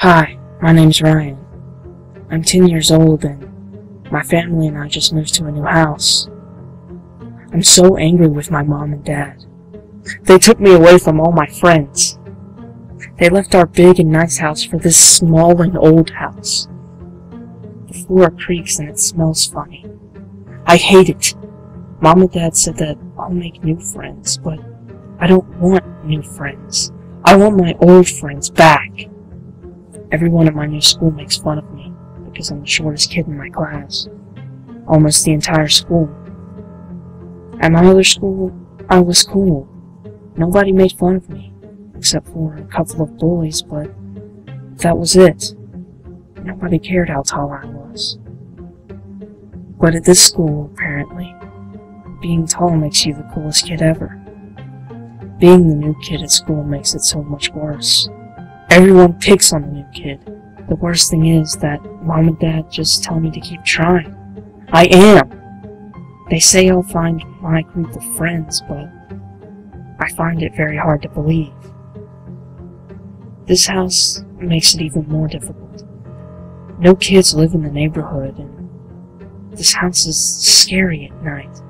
Hi, my name's Ryan. I'm 10 years old and my family and I just moved to a new house. I'm so angry with my mom and dad. They took me away from all my friends. They left our big and nice house for this small and old house. The floor creaks and it smells funny. I hate it. Mom and Dad said that I'll make new friends, but I don't want new friends. I want my old friends back. Everyone at my new school makes fun of me because I'm the shortest kid in my class. Almost the entire school. At my other school, I was cool. Nobody made fun of me, except for a couple of bullies, but that was it. Nobody cared how tall I was. But at this school, apparently, being tall makes you the coolest kid ever. Being the new kid at school makes it so much worse. Everyone picks on the new kid. The worst thing is that Mom and Dad just tell me to keep trying. I am! They say I'll find my group of friends, but I find it very hard to believe. This house makes it even more difficult. No kids live in the neighborhood, and this house is scary at night.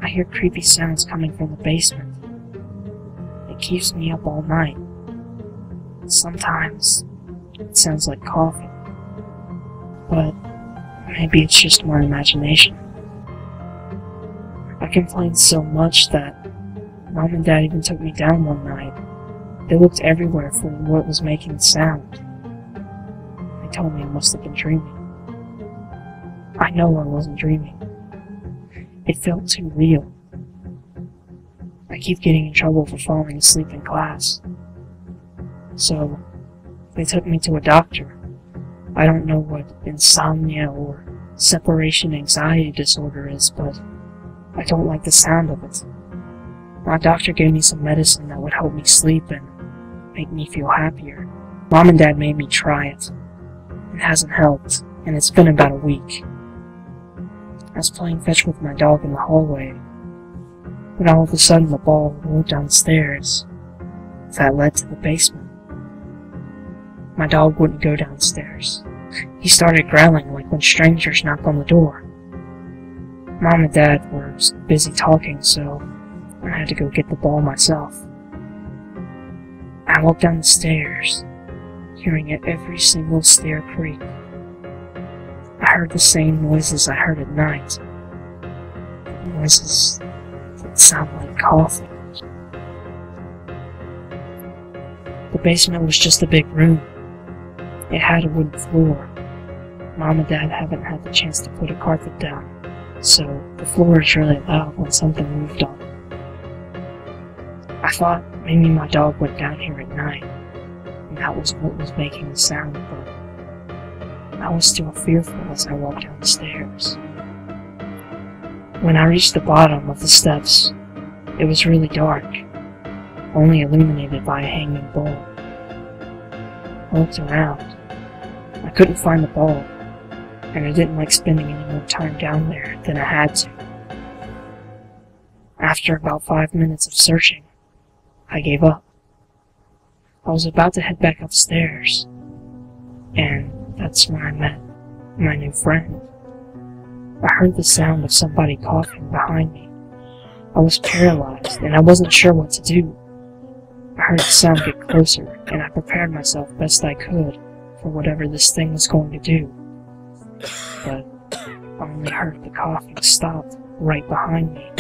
I hear creepy sounds coming from the basement. It keeps me up all night. Sometimes it sounds like coughing, but maybe it's just my imagination. I complained so much that Mom and Dad even took me down one night. They looked everywhere for what was making the sound. They told me I must have been dreaming. I know I wasn't dreaming. It felt too real. I keep getting in trouble for falling asleep in class. So, they took me to a doctor. I don't know what insomnia or separation anxiety disorder is, but I don't like the sound of it. My doctor gave me some medicine that would help me sleep and make me feel happier. Mom and Dad made me try it. It hasn't helped, and it's been about a week. I was playing fetch with my dog in the hallway, when all of a sudden the ball rolled downstairs. That led to the basement. My dog wouldn't go downstairs. He started growling like when strangers knock on the door. Mom and Dad were busy talking, so I had to go get the ball myself. I walked down the stairs, hearing it every single stair creak. I heard the same noises I heard at night. Noises that sound like coughing. The basement was just a big room. It had a wooden floor. Mom and Dad haven't had the chance to put a carpet down, so the floor is really loud when something moved on it. I thought maybe my dog went down here at night, and that was what was making the sound, but I was still fearful as I walked down the stairs. When I reached the bottom of the steps, it was really dark, only illuminated by a hanging bulb. I looked around. I couldn't find the bulb, and I didn't like spending any more time down there than I had to. After about 5 minutes of searching, I gave up. I was about to head back upstairs, and that's when I met my new friend. I heard the sound of somebody coughing behind me. I was paralyzed, and I wasn't sure what to do. I heard the sound get closer, and I prepared myself best I could for whatever this thing was going to do. But I only heard the coughing stop right behind me,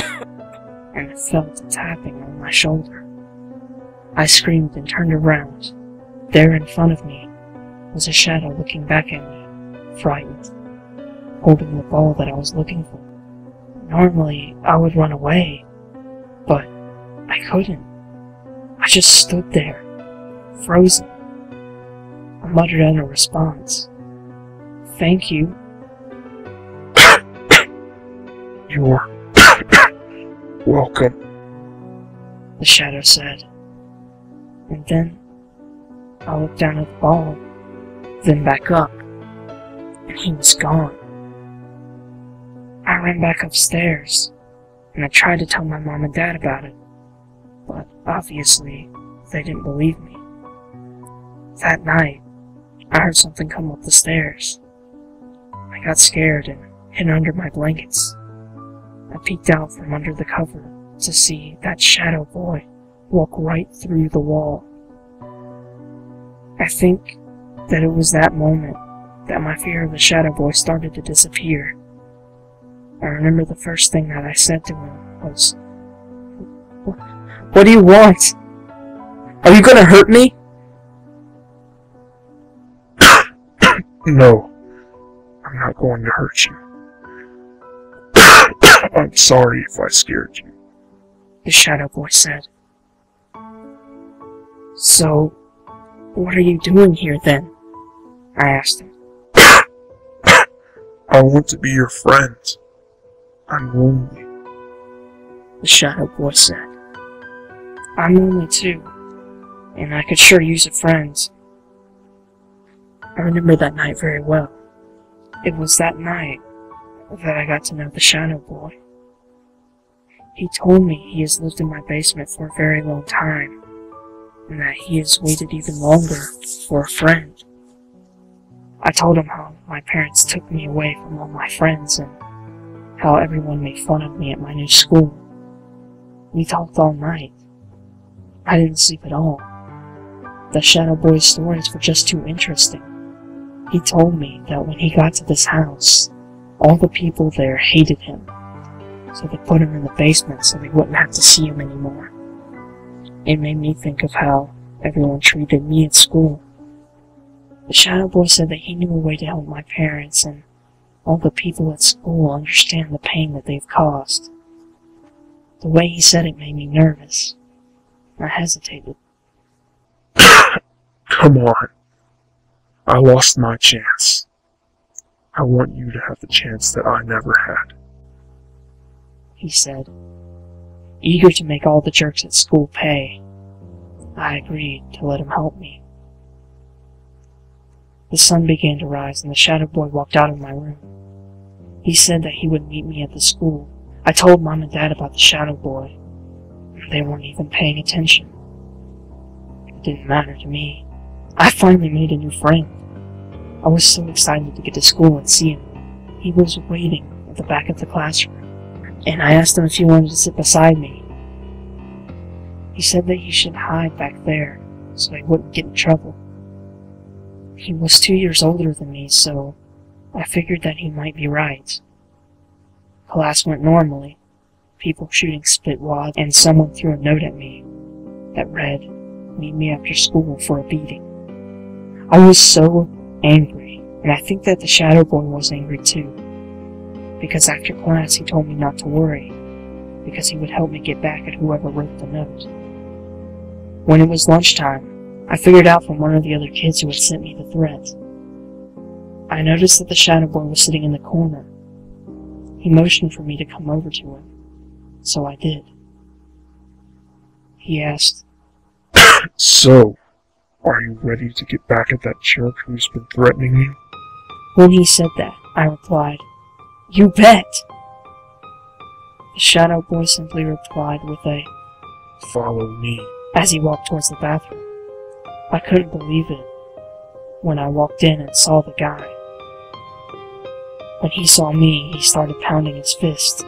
and I felt a tapping on my shoulder. I screamed and turned around. There in front of me was a shadow looking back at me, frightened, holding the ball that I was looking for. Normally, I would run away, but I couldn't. I just stood there, frozen. I muttered out a response. "Thank you." "You're welcome," the shadow said. And then I looked down at the ball, then back up, and he was gone. I ran back upstairs, and I tried to tell my mom and dad about it, but obviously they didn't believe me. That night, I heard something come up the stairs. I got scared and hid under my blankets. I peeked out from under the cover to see that shadow boy walk right through the wall. I think that it was that moment that my fear of the shadow boy started to disappear. I remember the first thing that I said to him was, "What do you want? Are you gonna hurt me?" No, I'm not going to hurt you. I'm sorry if I scared you, the shadow boy said. "So, what are you doing here then?" I asked him. I want to be your friend. I'm lonely, the shadow boy said. "I'm lonely too, and I could sure use a friend." I remember that night very well. It was that night that I got to know the shadow boy. He told me he has lived in my basement for a very long time, and that he has waited even longer for a friend. I told him how my parents took me away from all my friends and how everyone made fun of me at my new school. We talked all night. I didn't sleep at all. The shadow boy's stories were just too interesting. He told me that when he got to this house, all the people there hated him, so they put him in the basement so they wouldn't have to see him anymore. It made me think of how everyone treated me at school. The shadow boy said that he knew a way to help my parents and all the people at school understand the pain that they've caused. The way he said it made me nervous. I hesitated. Come on. I lost my chance. I want you to have the chance that I never had, he said, eager to make all the jerks at school pay. I agreed to let him help me. The sun began to rise and the shadow boy walked out of my room. He said that he would meet me at the school. I told Mom and Dad about the shadow boy. They weren't even paying attention. It didn't matter to me. I finally made a new friend. I was so excited to get to school and see him. He was waiting at the back of the classroom, and I asked him if he wanted to sit beside me. He said that he should hide back there so he wouldn't get in trouble. He was 2 years older than me, so I figured that he might be right. Class went normally, people shooting spit wads, and someone threw a note at me that read, "Meet me after school for a beating." I was so angry, and I think that the shadow boy was angry too, because after class he told me not to worry, because he would help me get back at whoever wrote the note. When it was lunchtime, I figured out from one of the other kids who had sent me the threat. I noticed that the shadow boy was sitting in the corner. He motioned for me to come over to him, so I did. He asked, "So, are you ready to get back at that jerk who's been threatening you?" When he said that, I replied, "You bet!" The shadow boy simply replied with a, "Follow me," as he walked towards the bathroom. I couldn't believe it when I walked in and saw the guy. When he saw me, he started pounding his fist.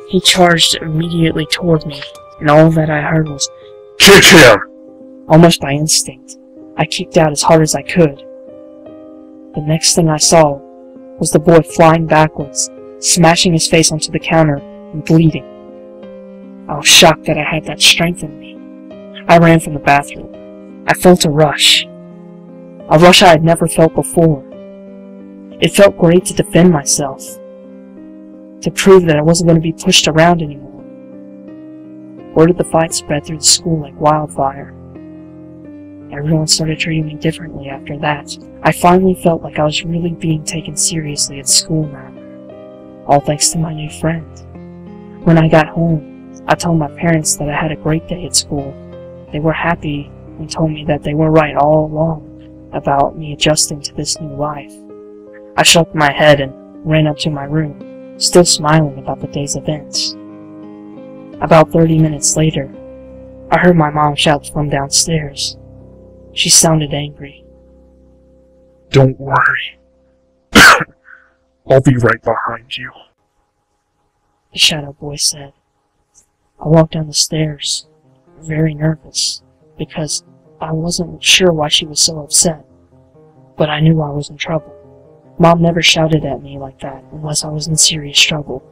He charged immediately toward me, and all that I heard was, "Kick him!" Almost by instinct, I kicked out as hard as I could. The next thing I saw was the boy flying backwards, smashing his face onto the counter and bleeding. I was shocked that I had that strength in me. I ran from the bathroom. I felt a rush I had never felt before. It felt great to defend myself, to prove that I wasn't going to be pushed around anymore. Word of the fight spread through the school like wildfire. Everyone started treating me differently after that. I finally felt like I was really being taken seriously at school now, all thanks to my new friend. When I got home, I told my parents that I had a great day at school. They were happy and told me that they were right all along about me adjusting to this new life. I shook my head and ran up to my room, still smiling about the day's events. About 30 minutes later, I heard my mom shout from downstairs. She sounded angry. Don't worry. I'll be right behind you. The shadow boy said. I walked down the stairs, very nervous, because I wasn't sure why she was so upset, but I knew I was in trouble. Mom never shouted at me like that unless I was in serious trouble.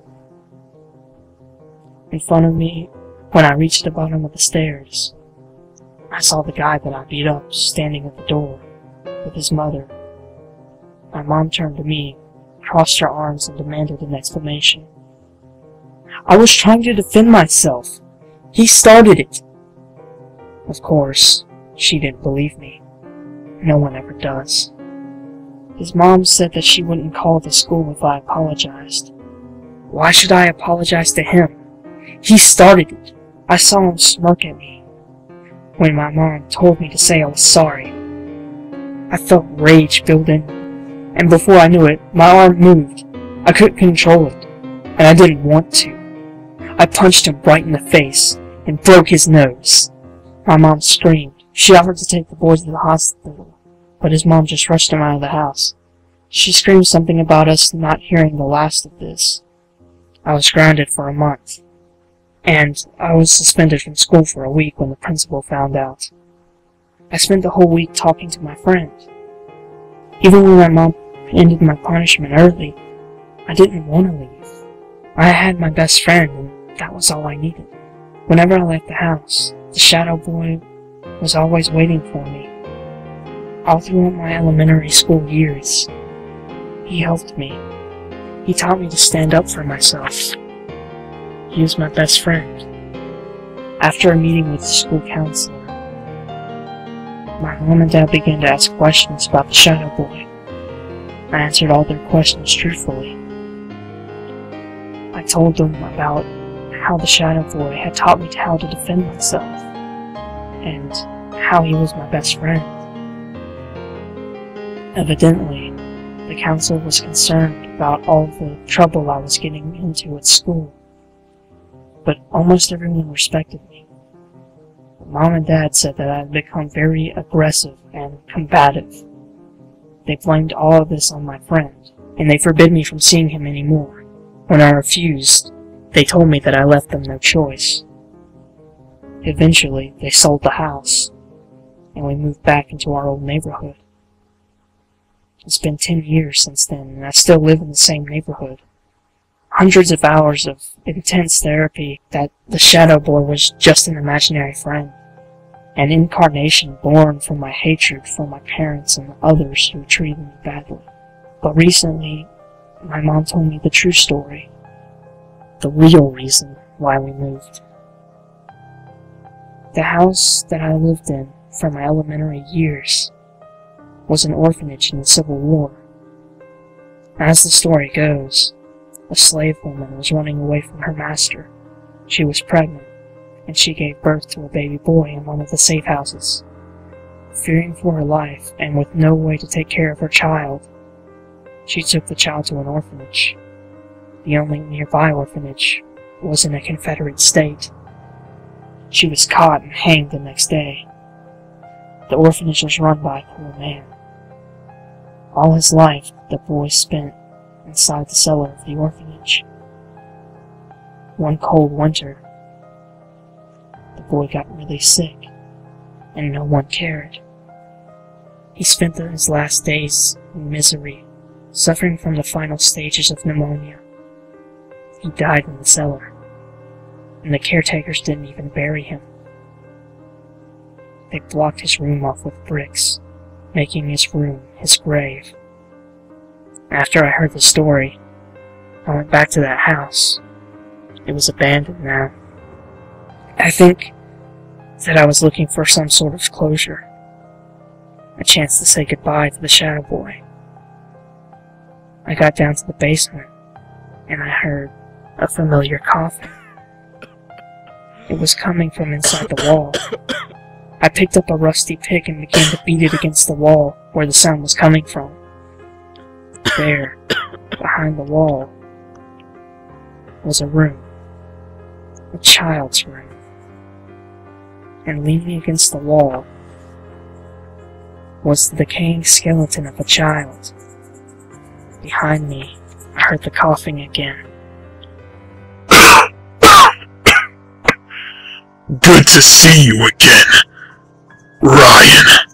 In front of me, when I reached the bottom of the stairs, I saw the guy that I beat up standing at the door with his mother. My mom turned to me, crossed her arms, and demanded an explanation. I was trying to defend myself. He started it. Of course, she didn't believe me. No one ever does. His mom said that she wouldn't call the school if I apologized. Why should I apologize to him? He started it. I saw him smirk at me when my mom told me to say I was sorry. I felt rage building, and before I knew it, my arm moved. I couldn't control it, and I didn't want to. I punched him right in the face and broke his nose. My mom screamed. She offered to take the boy to the hospital, but his mom just rushed him out of the house. She screamed something about us not hearing the last of this. I was grounded for a month, and I was suspended from school for a week when the principal found out. I spent the whole week talking to my friend. Even when my mom ended my punishment early, I didn't want to leave. I had my best friend, and that was all I needed. Whenever I left the house, the shadow boy was always waiting for me. All throughout my elementary school years, he helped me. He taught me to stand up for myself. He was my best friend. After a meeting with the school counselor, my mom and dad began to ask questions about the shadow boy. I answered all their questions truthfully. I told them about how the shadow boy had taught me how to defend myself, and how he was my best friend. Evidently, the counselor was concerned about all the trouble I was getting into at school, but almost everyone respected me. Mom and Dad said that I had become very aggressive and combative. They blamed all of this on my friend, and they forbid me from seeing him anymore. When I refused, they told me that I left them no choice. Eventually, they sold the house, and we moved back into our old neighborhood. It's been 10 years since then, and I still live in the same neighborhood. Hundreds of hours of intense therapy that the shadow boy was just an imaginary friend, an incarnation born from my hatred for my parents and others who treated me badly. But recently, my mom told me the true story, the real reason why we moved. The house that I lived in for my elementary years was an orphanage in the Civil War. As the story goes, a slave woman was running away from her master. She was pregnant, and she gave birth to a baby boy in one of the safe houses. Fearing for her life, and with no way to take care of her child, she took the child to an orphanage. The only nearby orphanage was in a Confederate state. She was caught and hanged the next day. The orphanage was run by a cruel man. All his life, the boy spent inside the cellar of the orphanage. One cold winter, the boy got really sick, and no one cared. He spent his last days in misery, suffering from the final stages of pneumonia. He died in the cellar, and the caretakers didn't even bury him. They blocked his room off with bricks, making his room his grave. After I heard the story, I went back to that house. It was abandoned now. I think that I was looking for some sort of closure, a chance to say goodbye to the shadow boy. I got down to the basement, and I heard a familiar coughing. It was coming from inside the wall. I picked up a rusty pick and began to beat it against the wall where the sound was coming from. There, behind the wall, was a room, a child's room, and leaning against the wall was the decaying skeleton of a child. Behind me, I heard the coughing again. Good to see you again, Ryan.